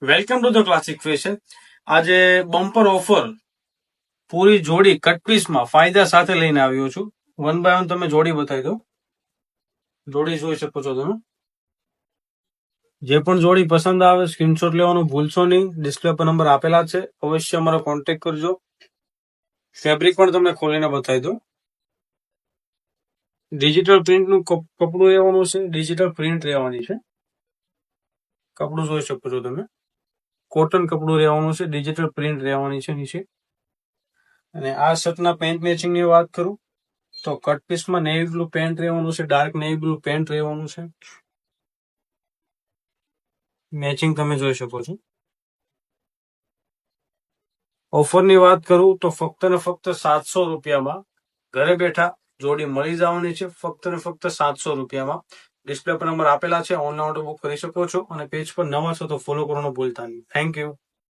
Welcome to the classic fashion. આજે bumper offer પૂરી જોડી કટપીસમાં ફાયદા સાથે લઈને આવ્યો છું. વન બાય વન તમે જોડી બતાવી દો. જોડી જોઈ શકો છો તમે. જે પણ જોડી પસંદ આવે સ્ક્રીનશોટ લેવાનું ભૂલશો નહીં. ડિસ્પ્લે પર નંબર આપેલા છે, અવશ્ય અમારો કોન્ટેક્ટ કરજો. ફેબ્રિક પણ તમને ખોલીને બતાવી દો. ડિજિટલ પ્રિન્ટનું કપડું રહેવાનું છે, ડિજિટલ પ્રિન્ટ રહેવાની છે. કપડું જોઈ શકો છો તમે. કોટન કપડું રહેવાનું છે, ડિજિટલ પ્રિન્ટ રહેવાની છે નીચે. અને આ શર્ટના પેન્ટ મેચિંગની વાત કરું તો કટ પીસમાં નેવી બ્લુ પેન્ટ રહેવાનું છે, ડાર્ક નેવી બ્લુ પેન્ટ રહેવાનું છે. મેચિંગ તમે જોઈ શકો છો. ઓફરની વાત કરું તો ફક્ત ને ફક્ત 700 રૂપિયામાં ઘરે બેઠા જોડી મળી જવાની છે. ફક્ત ને ફક્ત 700 રૂપિયામાં. ડિસ્પ્લે પર નંબર આપેલા છે, ઓનલાઈન ઓર્ડર બુક કરી શકો છો. અને પેજ પર નવા છો તો ફોલો કરવાનું ભૂલતા નહીં. Thank you.